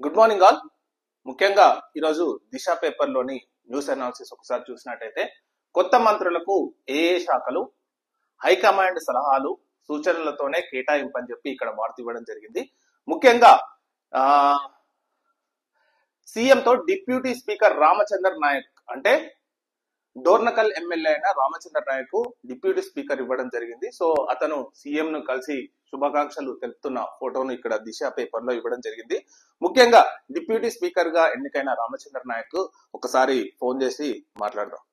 Good morning all. ముఖ్యంగా ఈరోజు దిశ పేపర్లోని news analysis ఒకసారి చూసినట్టయితే కొత్త మంత్రులకు ఏ శాఖలు హైకమాండ్ సలహాలు సూచనలతోనే కేటాయింపని చెప్పి ఇక్కడ వార్త ఇవ్వడం జరిగింది. ముఖ్యంగా సీఎంతో డిప్యూటీ స్పీకర్ రామచందర్ నాయక్ అంటే డోర్నకల్ ఎమ్మెల్యే అయిన రామచందర్ నాయక్ డిప్యూటీ స్పీకర్ ఇవ్వడం జరిగింది. సో అతను సీఎం ను కలిసి శుభాకాంక్షలు తెలుపుతున్న ఫోటోను ఇక్కడ దిశ పేపర్ లో ఇవ్వడం జరిగింది. ముఖ్యంగా డిప్యూటీ స్పీకర్ గా ఎన్నికైన రామచందర్ నాయక్ ఒకసారి ఫోన్ చేసి మాట్లాడదాం.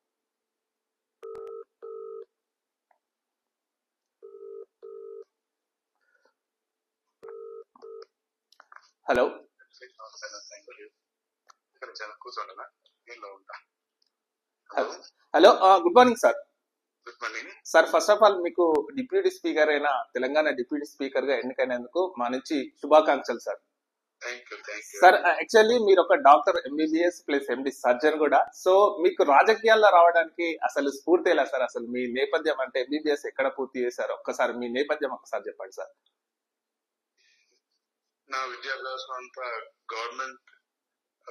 Hello hello good morning sir. Sir first of all మీకు డిప్యూటీ స్పీకర్ అయిన తెలంగాణ డిప్యూటీ స్పీకర్ గా ఎన్నికైనందుకు మా నుంచి శుభాకాంక్షలు సార్. సార్ యాక్చువల్లీ మీరు ఒక డాక్టర్ ఎంబీబీఎస్ ప్లస్ ఎండి సర్జన్ కూడా. సో మీకు రాజకీయాల్లో రావడానికి అసలు స్ఫూర్తి ఎలా సార్? అసలు మీ నేపథ్యం అంటే ఎంబీబీఎస్ ఎక్కడ పూర్తి చేశారు? ఒక్కసారి మీ నేపథ్యం ఒకసారి చెప్పండి సార్. నా విద్యాభ్యాసం అంతా గవర్నమెంట్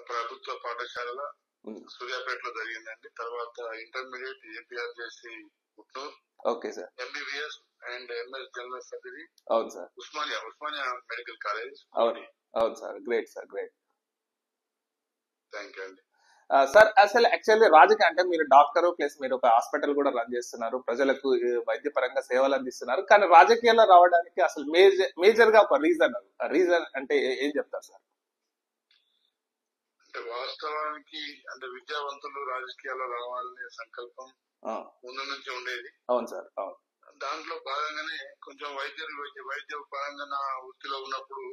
ప్రభుత్వ పాఠశాల సూర్యాపేటలో జరిగిందండి. తర్వాత ఇంటర్మీడియట్ ఏపీఆర్ చేసి పుట్నూరు. Okay sir. MBBS and MS general surgery. అవును సార్. Osmania medical college. అవును sir. Great sir, great. Thank you అండి. సార్ అసలు యాక్చువల్లీ రాజకీయ అంటే మీరు డాక్టర్ ప్లస్ మీరు ఒక హాస్పిటల్ కూడా రన్ చేస్తున్నారు, ప్రజలకు వైద్యపరంగా సేవలు అందిస్తున్నారు. కానీ రాజకీయాల్లో రావడానికి అసలు మేజర్ గా ఒక రీజన్ అంటే ఏం చెప్తారు సార్? అంటే వాస్తవానికి అంటే విద్యావంతులు రాజకీయాల్లో రావాలనే సంకల్పం ముందు నుంచి ఉండేది. అవును సార్. అవును. దాంట్లో భాగంగానే కొంచెం వైద్య పరంగా నా వృత్తిలో ఉన్నప్పుడు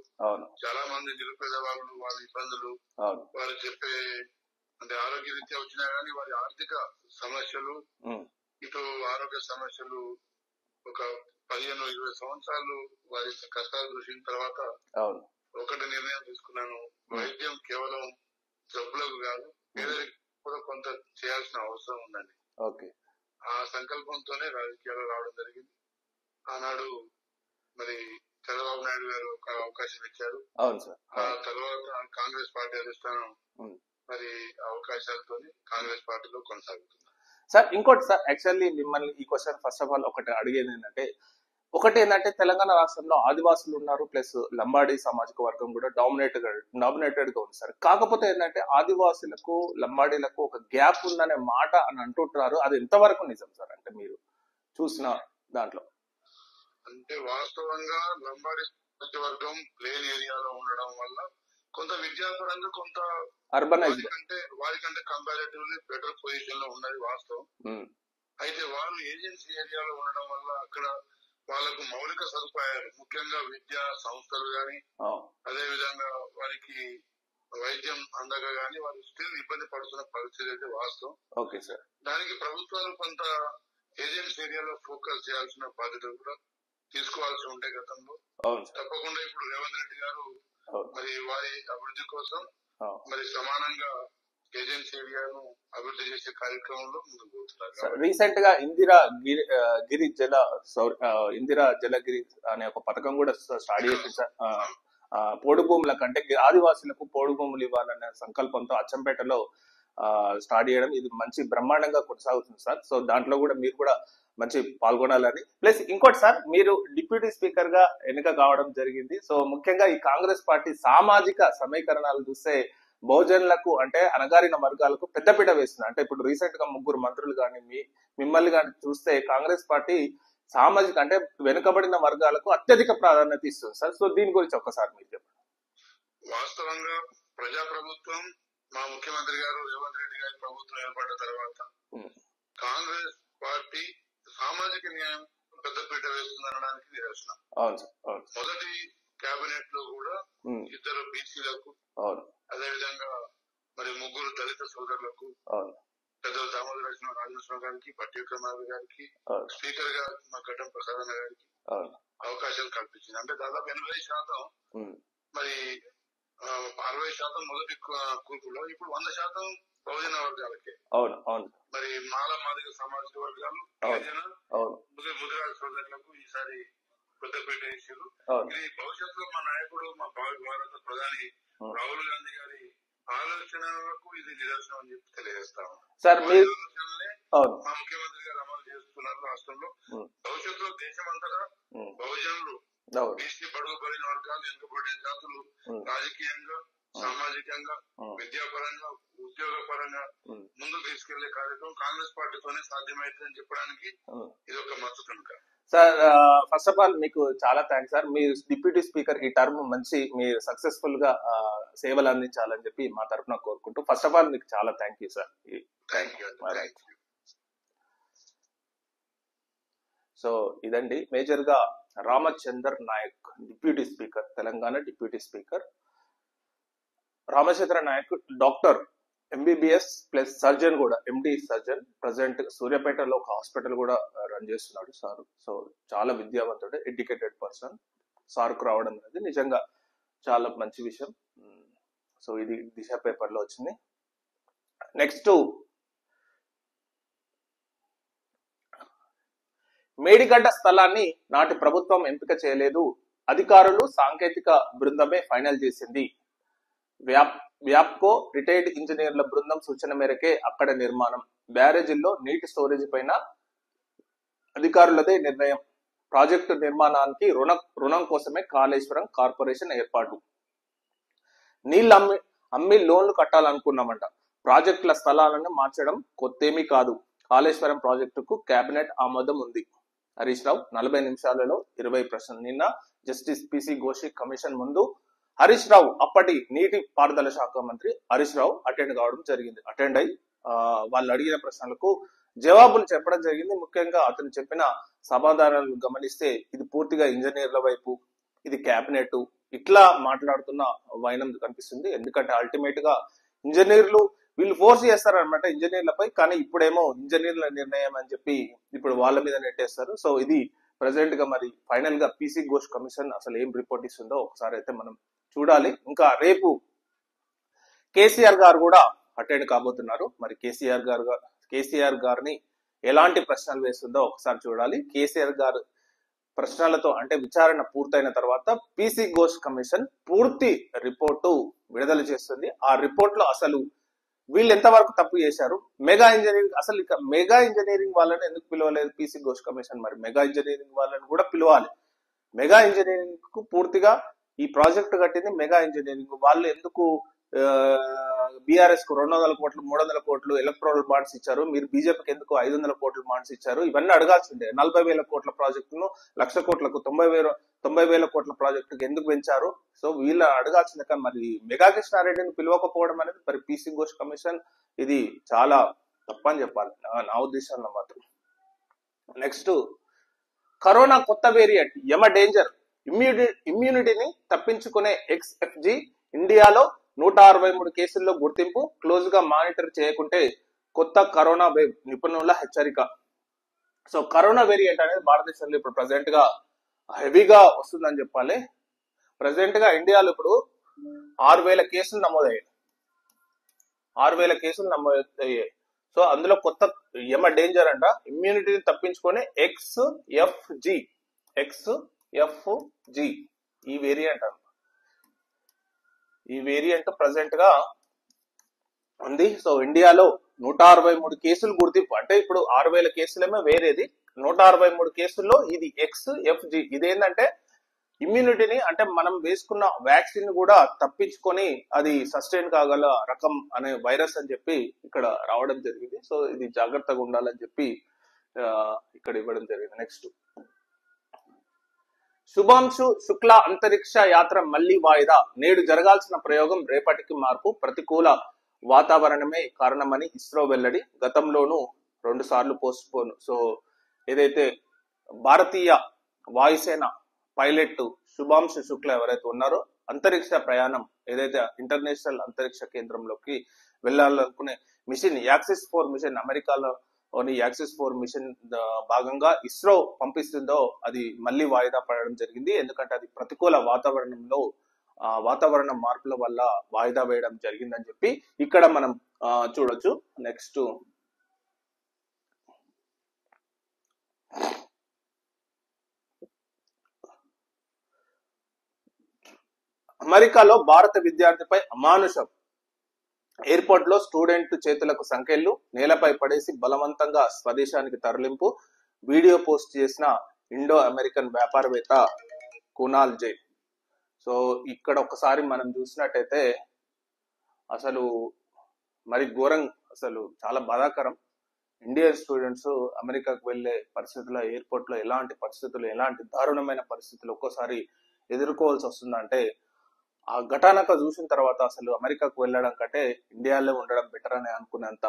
చాలా మంది నిరుపేద వాళ్ళు, వాళ్ళ ఇబ్బందులు, వారు చెప్పే అంటే ఆరోగ్య రీత్యా వచ్చినా గానీ వారి ఆర్థిక సమస్యలు, ఇటు ఆరోగ్య సమస్యలు ఒక 15-20 సంవత్సరాలు వారి కష్టాలు చూసిన తర్వాత ఒకటి నిర్ణయం తీసుకున్నాను. వైద్యం కేవలం జబ్బులకు కాదు, పేదరికి కూడా కొంత చేయాల్సిన అవసరం ఉందండి. ఆ సంకల్పంతోనే రాజకీయాల్లో రావడం జరిగింది. ఆనాడు మరి చంద్రబాబు నాయుడు గారు ఒక అవకాశం ఇచ్చారు. ఆ తర్వాత కాంగ్రెస్ పార్టీ అధిష్టానం మరి అవకాశాలతో కాంగ్రెస్ పార్టీలో కొనసాగుతుంది. సార్ ఇంకోటి సార్, యాక్చువల్లీ మిమ్మల్ని ఈ క్వశ్చన్ ఫస్ట్ ఆఫ్ ఆల్ అడిగేది ఏంటంటే తెలంగాణ రాష్ట్రంలో ఆదివాసులు ఉన్నారు, ప్లస్ లంబాడి సామాజిక వర్గం కూడా డామినేటెడ్ గా ఉంది సార్. కాకపోతే ఏంటంటే ఆదివాసులకు లంబాడీలకు ఒక గ్యాప్ ఉందనే మాట అని అంటుంటారు. అది ఎంతవరకు నిజం సార్? అంటే మీరు చూసిన దాంట్లో అంటే వాస్తవంగా లంబాడి సామాజిక వర్గం ప్లేన్ ఏరియాలో ఉండడం వల్ల కొంత విద్యాపరంగా కొంత అర్బనైజ్ అంటే వారికంటే కంపారిటివ్లీ బెటర్ పొజిషన్ లో ఉన్నది వాస్తవం. అయితే వాళ్ళు ఏజెన్సీ ఏరియాలో ఉండడం వల్ల అక్కడ వాళ్ళకు మౌలిక సదుపాయాలు, ముఖ్యంగా విద్యా సంస్థలు గాని, అదే విధంగా వారికి వైద్యం అందగా గాని వారు స్టిల్ ఇబ్బంది పడుతున్న పరిస్థితి అయితే వాస్తవం. Okay sir. దానికి ప్రభుత్వాలు కొంత ఏజెన్సీ ఏరియాలో ఫోకస్ చేయాల్సిన బాధ్యత కూడా తీసుకోవాల్సి ఉంటే గతంలో తప్పకుండా ఇప్పుడు రేవంత్ రెడ్డి గారు మరి వారి అభివృద్ధి కోసం మరి సమానంగా ఏజెన్సీ ఏరియాను అభివృద్ధి చేసే కార్యక్రమంలో ముందుకు పోతున్నారు. రీసెంట్ గా ఇందిరా జలగిరి అనే ఒక పథకం కూడా స్టార్ట్ చేసింది సార్. పోడు భూముల కంటే ఆదివాసులకు పోడు భూములు ఇవ్వాలనే సంకల్పంతో అచ్చంపేటలో స్టార్ట్ చేయడం ఇది మంచి బ్రహ్మాండంగా కొనసాగుతుంది సార్. సో దాంట్లో కూడా మీరు కూడా మంచి పాల్గొనాలని. ప్లస్ ఇంకోటి సార్, మీరు డిప్యూటీ స్పీకర్ గా ఎన్నిక కావడం జరిగింది. సో ముఖ్యంగా ఈ కాంగ్రెస్ పార్టీ సామాజిక సమీకరణాలు చూస్తే బహుజనులకు అంటే అణగారిన వర్గాలకు పెద్దపీట వేస్తుంది. అంటే ఇప్పుడు రీసెంట్ గా 3 మంత్రులు కానీ మిమ్మల్ని కానీ చూస్తే కాంగ్రెస్ పార్టీ సామాజిక అంటే వెనుకబడిన వర్గాలకు అత్యధిక ప్రాధాన్యత ఇస్తుంది సార్. సో దీని గురించి ఒక్కసారి మీరు చెప్పండి. వాస్తవంగా ప్రజాప్రభుత్వం మా ముఖ్యమంత్రి గారు రేవంత్ రెడ్డి గారి ప్రభుత్వం ఏర్పడిన తర్వాత కాంగ్రెస్ పార్టీ సామాజిక న్యాయం పెద్దపీట వేస్తుందనడానికి నిదర్శనం. మొదటి కేబినెట్ లో కూడా 2 బీసీలకు, అదే విధంగా మరి 3 దళిత సోదరులకు, పెద్దలు దామోదర రాజేశ్వర గారికి, పట్టి విక్రమార్క గారికి, స్పీకర్ గా మా ఘటం ప్రసాద్ గారికి అవకాశాలు కల్పించింది. అంటే దాదాపు 80% మరి 60% మొదటి కూర్పులో, ఇప్పుడు 100% బహుజన వర్గాలకే. మరి మాదిగ సామాజిక వర్గాలు, ముదిరాజు సోదరులకు ఈసారి పెద్దపేట ఇచ్చారు. ఇది భవిష్యత్తులో మా నాయకుడు, మా భారత ప్రధాని రాహుల్ గాంధీ గారి ఆలోచనలకు ఇది నిదర్శనం అని చెప్పి తెలియజేస్తాము. మా ముఖ్యమంత్రి గారు అమలు చేస్తున్నారు రాష్ట్రంలో. భవిష్యత్తులో దేశం అంతటా బహుజనులు, బీసీ బడుగు బలిన వర్గాలు, వెనుకబడిన జాతులు రాజకీయంగా, సామాజికంగా, విద్యాపరంగా, ఉద్యోగ పరంగా ముందుకు తీసుకెళ్లే కార్యక్రమం కాంగ్రెస్ పార్టీతోనే సాధ్యమైతుందని చెప్పడానికి ఇది ఒక మద్దతు. సార్, ఫస్ట్ ఆఫ్ ఆల్ మీకు చాలా థ్యాంక్స్ సార్. మీరు డిప్యూటీ స్పీకర్ ఈ టర్మ్ మంచి మీరు సక్సెస్ఫుల్ గా సేవలు అందించాలని చెప్పి మా తరఫున కోరుకుంటూ ఫస్ట్ ఆఫ్ ఆల్ మీకు చాలా థ్యాంక్ యూ సార్. సో ఇదండి మేజర్ గా Ramachandar Nayak deputy speaker, Telangana deputy speaker. Ramachandra Nayak doctor, MBBS plus surgeon కూడా, ఎండి సర్జన్. ప్రజెంట్ సూర్యాపేటలో ఒక హాస్పిటల్ కూడా రన్ చేస్తున్నాడు సార్. సో చాలా విద్యావంతుడు, ఎడ్యుకేటెడ్ పర్సన్. సార్కు రావడం అనేది నిజంగా చాలా మంచి విషయం. సో ఇది దిశ పేపర్ లో వచ్చింది. నెక్స్ట్, మేడిగడ్డ స్థలాన్ని నాటి ప్రభుత్వం ఎంపిక చేయలేదు, అధికారులు సాంకేతిక బృందమే ఫైనల్ చేసింది. వ్యాప్కో రిటైర్డ్ ఇంజనీర్ల బృందం సూచన మేరకే అక్కడ నిర్మాణం. బ్యారేజీల్లో నీటి స్టోరేజ్ పైన అధికారులదే నిర్ణయం. ప్రాజెక్టు నిర్మాణానికి రుణం కోసమే కాళేశ్వరం కార్పొరేషన్ ఏర్పాటు. నీళ్లు అమ్మి లోన్లు కట్టాలనుకున్నామంట. ప్రాజెక్టుల స్థలాలను మార్చడం కొత్తేమీ కాదు. కాళేశ్వరం ప్రాజెక్టుకు కేబినెట్ ఆమోదం ఉంది. హరీష్ రావు 40 నిమిషాలలో 20 ప్రశ్నలు. నిన్న జస్టిస్ పిసి ఘోష్ కమిషన్ ముందు హరీష్ రావు, అప్పటి నీటి పారుదల శాఖ మంత్రి హరీష్ రావు అటెండ్ కావడం జరిగింది. అటెండ్ అయి వాళ్ళు అడిగిన ప్రశ్నలకు జవాబులు చెప్పడం జరిగింది. ముఖ్యంగా అతను చెప్పిన సమాధానాలను గమనిస్తే ఇది పూర్తిగా ఇంజనీర్ల వైపు, ఇది కేబినెట్ ఇట్లా మాట్లాడుతున్న వైనం కనిపిస్తుంది. ఎందుకంటే అల్టిమేట్ గా ఇంజనీర్లు వీళ్ళు ఫోర్స్ చేస్తారనమాట ఇంజనీర్లపై, కానీ ఇప్పుడేమో ఇంజనీర్ల నిర్ణయం అని చెప్పి ఇప్పుడు వాళ్ళ మీద నెట్టేస్తారు. సో ఇది ప్రెసెంట్ గా మరి ఫైనల్ గా పిసి ఘోష్ కమిషన్ అసలు ఏం రిపోర్ట్ ఇస్తుందో ఒకసారి అయితే మనం చూడాలి. ఇంకా రేపు కేసీఆర్ గారు కూడా అటెండ్ కాబోతున్నారు. మరి కేసీఆర్ గారిని ఎలాంటి ప్రశ్నలు వేస్తుందో ఒకసారి చూడాలి. కేసీఆర్ గారు ప్రశ్నలతో అంటే విచారణ పూర్తయిన తర్వాత పిసి ఘోష్ కమిషన్ పూర్తి రిపోర్టు విడుదల చేస్తుంది. ఆ రిపోర్ట్ లో అసలు వీళ్ళు ఎంతవరకు తప్పు చేశారు, మెగా ఇంజనీరింగ్ అసలు ఇక మెగా ఇంజనీరింగ్ వాళ్ళని ఎందుకు పిలవలేదు పిసి ఘోష్ కమిషన్, మరి మెగా ఇంజనీరింగ్ వాళ్ళని కూడా పిలవాలి. మెగా ఇంజనీరింగ్ కు పూర్తిగా ఈ ప్రాజెక్ట్ కట్టింది మెగా ఇంజనీరింగ్ వాళ్ళు. ఎందుకు బీఆర్ఎస్ కు 200 కోట్లు 300 కోట్లు ఎలక్ట్రల్ బాండ్స్ ఇచ్చారు, మీరు బీజేపీకి ఎందుకు 500 కోట్ల బాండ్స్ ఇచ్చారు, ఇవన్నీ అడగాల్సిందే. 40,000 కోట్ల ప్రాజెక్టును 1,00,000 కోట్లకు 90,000 కోట్ల ప్రాజెక్టుకు ఎందుకు పెంచారు? సో వీళ్ళు అడగాల్సిందే. కానీ మరి మెగా కృష్ణారెడ్డిని పిలవకపోవడం అనేది మరి పిసి ఘోష్ కమిషన్ ఇది చాలా తప్పని చెప్పాలి నా ఉద్దేశంలో మాత్రం. నెక్స్ట్, కరోనా కొత్త వేరియంట్ యమ డేంజర్, ఇమ్యూనిటీని తప్పించుకునే XFG. ఇండియాలో 163 కేసుల్లో గుర్తింపు, క్లోజ్ గా మానిటర్ చేయకుంటే కొత్త కరోనా వేవ్, నిపుణుల హెచ్చరిక. సో కరోనా వేరియంట్ అనేది భారతదేశంలో ఇప్పుడు ప్రెసెంట్ గా హెవీగా వస్తుందని చెప్పాలి. ప్రెసెంట్ గా ఇండియాలో ఇప్పుడు 6,000 కేసులు నమోదయ్యాయి. 6,000 కేసులు నమోదయ్యాయి. సో అందులో కొత్త యమ డేంజర్ అంట, ఇమ్యూనిటీని తప్పించుకొని XFG ఈ వేరియంట్ అంట. ఈ వేరియంట్ ప్రెసెంట్ గా ఉంది. సో ఇండియాలో 163 కేసులు గుర్తింపు, అంటే ఇప్పుడు 6,000 కేసులేమో వేరేది, 163 కేసుల్లో ఇది XFG. ఇదేంటంటే ఇమ్యూనిటీని, అంటే మనం వేసుకున్న వ్యాక్సిన్ కూడా తప్పించుకొని అది సస్టైన్ కాగల రకం అనే వైరస్ అని చెప్పి ఇక్కడ రావడం జరిగింది. సో ఇది జాగ్రత్తగా ఉండాలని చెప్పి ఇక్కడ ఇవ్వడం జరిగింది. నెక్స్ట్, శుభాంశు శుక్లా అంతరిక్ష యాత్ర మళ్లీ వాయిదా, నేడు జరగాల్సిన ప్రయోగం రేపటికి మార్పు, ప్రతికూల వాతావరణమే కారణమని ఇస్రో వెల్లడి, గతంలోనూ 2 సార్లు పోస్ట్ పోన్. సో ఏదైతే భారతీయ వాయుసేన పైలట్ శుభాంశు శుక్లా ఎవరైతే ఉన్నారో అంతరిక్ష ప్రయాణం ఏదైతే ఇంటర్నేషనల్ అంతరిక్ష కేంద్రంలోకి వెళ్లాలనుకునే మిషన్ యాక్సిస్ 4 మిషన్, అమెరికాలో యాక్సిస్ 4 మిషన్ భాగంగా ఇస్రో పంపిస్తుందో అది మళ్ళీ వాయిదా పడడం జరిగింది. ఎందుకంటే అది ప్రతికూల వాతావరణంలో వాతావరణ మార్పుల వల్ల వాయిదా వేయడం జరిగిందని చెప్పి ఇక్కడ మనం చూడొచ్చు. నెక్స్ట్, అమెరికాలో భారత విద్యార్థిపై అమానుషం. ఎయిర్పోర్ట్ లో స్టూడెంట్ చేతులకు సంకెళ్లు, నేలపై పడేసి బలవంతంగా స్వదేశానికి తరలింపు. వీడియో పోస్ట్ చేసిన ఇండో అమెరికన్ వ్యాపారవేత్త కునాల్ జైన్. సో ఇక్కడ ఒకసారి మనం చూసినట్టయితే అసలు మరి ఘోరం, అసలు చాలా బాధాకరం. ఇండియన్ స్టూడెంట్స్ అమెరికాకు వెళ్లే పరిస్థితుల్లో ఎయిర్పోర్ట్ లో ఎలాంటి పరిస్థితులు, ఎలాంటి దారుణమైన పరిస్థితులు ఒక్కోసారి ఎదుర్కోవాల్సి వస్తుందంటే ఆ ఘటనక చూసిన తర్వాత అసలు అమెరికాకు వెళ్ళడం కంటే ఇండియాలో ఉండడం బెటర్ అని అనుకునేంత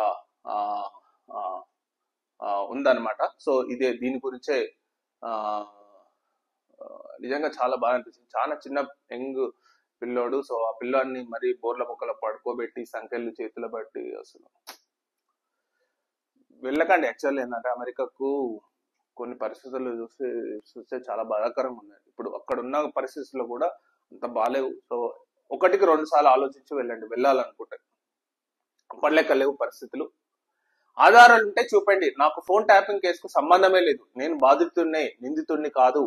ఉందన్నమాట. సో ఇదే దీని గురించే నిజంగా చాలా బాగా అనిపించింది. చాలా చిన్న యంగ్ పిల్లోడు. సో ఆ పిల్లాన్ని మరి బోర్ల మొక్కల పడుకోబెట్టి సంఖ్యలు చేతులు బట్టి అసలు వెళ్ళకండి. యాక్చువల్లీ ఏంటంటే అమెరికాకు కొన్ని పరిస్థితులు చూస్తే చాలా బాధాకరంగా ఉన్నాయి. ఇప్పుడు అక్కడ ఉన్న పరిస్థితుల్లో కూడా అంత బాగాలేవు. సో 1కి 2 సార్లు ఆలోచించి వెళ్ళండి వెళ్ళాలనుకుంటే. అప్పట్లేక లేవు పరిస్థితులు. ఆధారాలు ఉంటే చూపండి. నాకు ఫోన్ ట్యాపింగ్ కేసుకు సంబంధమే లేదు. నేను బాధితుడినే, నిందితుడిని కాదు.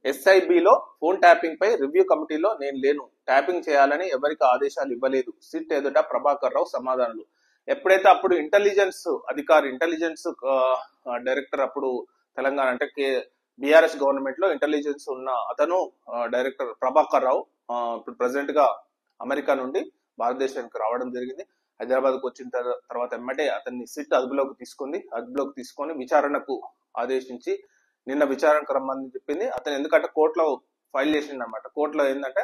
ఎస్ఐబిలో ఫోన్ ట్యాపింగ్ పై రివ్యూ కమిటీలో నేను లేను. ట్యాపింగ్ చేయాలని ఎవరికి ఆదేశాలు ఇవ్వలేదు. సిట్ ఎదుట ప్రభాకర్ రావు సమాధానాలు. ఎప్పుడైతే అప్పుడు ఇంటెలిజెన్స్ అధికారి, ఇంటెలిజెన్స్ డైరెక్టర్, అప్పుడు తెలంగాణ అంటే బీఆర్ఎస్ గవర్నమెంట్ లో ఇంటెలిజెన్స్ ఉన్న అతను డైరెక్టర్ ప్రభాకర్ రావు ఇప్పుడు ప్రెసిడెంట్ గా అమెరికా నుండి భారతదేశానికి రావడం జరిగింది. హైదరాబాద్కు వచ్చిన తర్వాత ఎమ్మటే అతన్ని సిట్ అదుపులోకి తీసుకొని విచారణకు ఆదేశించి నిన్న విచారణకు రమ్మని చెప్పింది. అతను ఎందుకంటే కోర్టులో ఫైల్ చేసింది అనమాట. కోర్టులో ఏంటంటే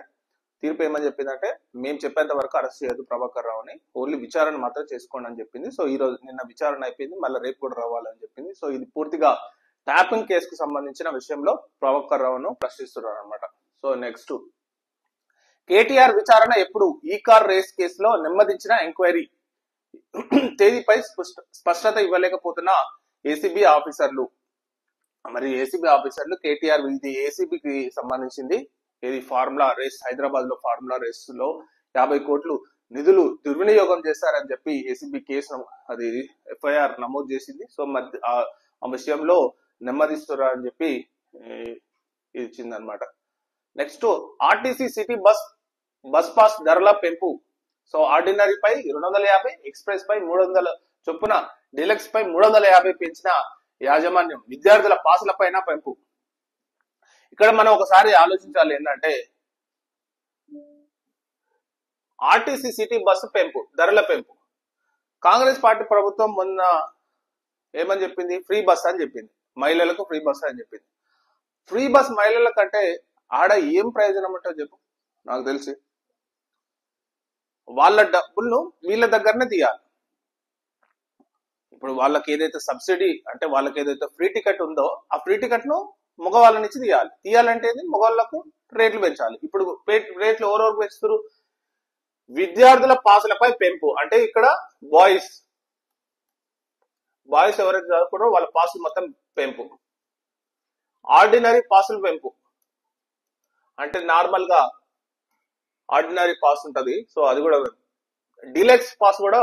తీర్పు ఏమని చెప్పిందంటే మేము చెప్పేంత వరకు అరెస్ట్ చేయదు ప్రభాకర్ రావుని, ఓన్లీ విచారణ మాత్రం చేసుకోండి అని చెప్పింది. సో ఈ రోజు నిన్న విచారణ అయిపోయింది, మళ్ళీ రేపు కూడా రావాలని చెప్పింది. సో ఇది పూర్తిగా ట్యాపింగ్ కేసుకు సంబంధించిన విషయంలో ప్రభాకర్ రావును ప్రశ్నిస్తున్నారు అనమాట. సో నెక్స్ట్, కేటీఆర్ విచారణ ఎప్పుడు? ఈ కార్ రేస్ కేసులో నెమ్మదించిన ఎంక్వైరీ. తేదీపై స్పష్టత ఇవ్వలేకపోతున్న ఏసీబీ ఆఫీసర్లు. మరి ఏసీబీ ఆఫీసర్లు కేటీఆర్ ఇది ఏసీబీకి సంబంధించింది. ఇది ఫార్ములా రేస్, హైదరాబాద్ లో ఫార్ములా రేస్ లో 50 కోట్లు నిధులు దుర్వినియోగం చేశారని చెప్పి ఏసీబీ కేసు అది ఎఫ్ఐఆర్ నమోదు చేసింది. సో మరి ఆ విషయంలో నెమ్మదిస్తున్నారని చెప్పి ఇచ్చింది అనమాట. Next, RTC city bus pass ధరల పెంపు. సో ఆర్డినరీ పై 250, ఎక్స్ప్రెస్ పై 300 చొప్పున, డీలక్స్ పై 350 పెంచిన యాజమాన్యం. విద్యార్థుల పాసుల పైన పెంపు. ఇక్కడ మనం ఒకసారి ఆలోచించాలి ఏంటంటే ఆర్టీసీ సిటీ బస్సు పెంపు, ధరల పెంపు. కాంగ్రెస్ పార్టీ ప్రభుత్వం మొన్న ఏమని చెప్పింది? ఫ్రీ బస్ అని చెప్పింది, మహిళలకు ఫ్రీ బస్ అని చెప్పింది. ఫ్రీ బస్ మహిళల కంటే ఆడ ఏం ప్రయోజనం ఉంటుందో చెప్పు. నాకు తెలిసి వాళ్ళ డబ్బులను వీళ్ళ దగ్గరనే తీయాలి. ఇప్పుడు వాళ్ళకి ఏదైతే సబ్సిడీ అంటే వాళ్ళకి ఏదైతే ఫ్రీ టికెట్ ఉందో ఆ ఫ్రీ టికెట్ ను మగవాళ్ళ నుంచి తీయాలంటే మగవాళ్ళకు రేట్లు పెంచాలి. ఇప్పుడు రేట్లు ఎవరెవరు పెంచుతారు? విద్యార్థుల పాసులపై పెంపు. అంటే ఇక్కడ బాయ్స్ ఎవరైతే చదువుకున్నారో వాళ్ళ పాసులు మొత్తం పెంపు. ఆర్డినరీ పాసులు పెంపు అంటే నార్మల్ గా ఆర్డినరీ పాస్ ఉంటది, సో అది కూడా. డీలక్స్ పాస్ కూడా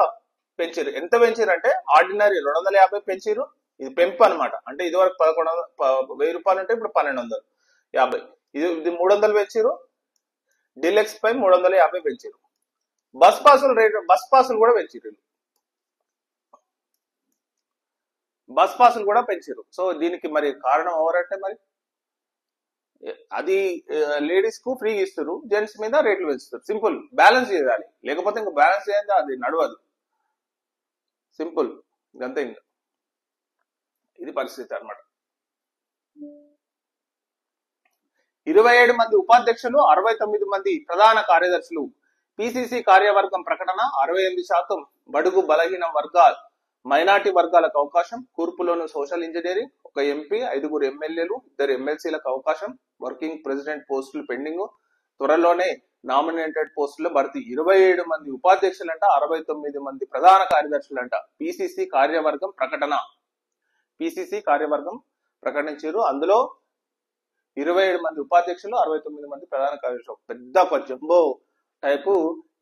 పెంచారు. ఎంత పెంచారు అంటే ఆర్డినరీ 250 పెంచారు. ఇది పెంపు అనమాట. అంటే ఇది వరకు 1000 రూపాయలు అంటే ఇప్పుడు 1250. ఇది 300 పెంచారు. డీలక్స్ పై 350 పెంచారు. బస్ పాసులు కూడా పెంచారు. బస్ పాసులు కూడా పెంచారు. సో దీనికి మరి కారణం ఎవరంటే మరి అది లేడీస్ కు ఫ్రీ ఇస్తారు, జెంట్స్ మీద రేట్లు పెంచుతారు. సింపుల్, బ్యాలెన్స్ చేయాలి. లేకపోతే ఇంకా బ్యాలెన్స్ చేయాలి, అది నడవదు. సింపుల్, ఇంకంతే. ఇంకా ఇది పరిస్థితి అనమాట. 27 మంది ఉపాధ్యక్షులు, 69 మంది ప్రధాన కార్యదర్శులు. పిసిసి కార్యవర్గం ప్రకటన. 68% బడుగు బలహీన వర్గాలు, మైనార్టీ వర్గాలకు అవకాశం. కూర్పులోను సోషల్ ఇంజనీరింగ్. 1 ఎంపీ, 5 ఎమ్మెల్యేలు, 2 ఎమ్మెల్సీలకు అవకాశం. వర్కింగ్ ప్రెసిడెంట్ పోస్టులు పెండింగ్. త్వరలోనే నామినేటెడ్ పోస్టుల భర్తీ. 27 మంది ఉపాధ్యక్షులంట, 69 మంది ప్రధాన కార్యదర్శులంట. పిసిసి కార్యవర్గం ప్రకటన. పిసిసి కార్యవర్గం ప్రకటించారు. అందులో 27 మంది ఉపాధ్యక్షులు, 69 మంది ప్రధాన కార్యదర్శులు. పెద్ద జంబో టైపు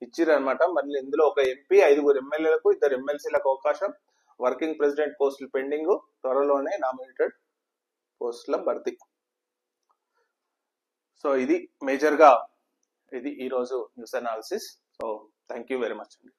ఇచ్చిరనమాట. మళ్ళీ ఇందులో 1 ఎంపీ, 5 ఎమ్మెల్యేలకు, 2 ఎమ్మెల్సీలకు అవకాశం. వర్కింగ్ ప్రెసిడెంట్ పోస్టులు పెండింగ్. త్వరలోనే నామినేటెడ్ పోస్టుల భర్తీ. సో ఇది మేజర్ గా ఇది ఈ రోజు news analysis. So thank you very much అండి.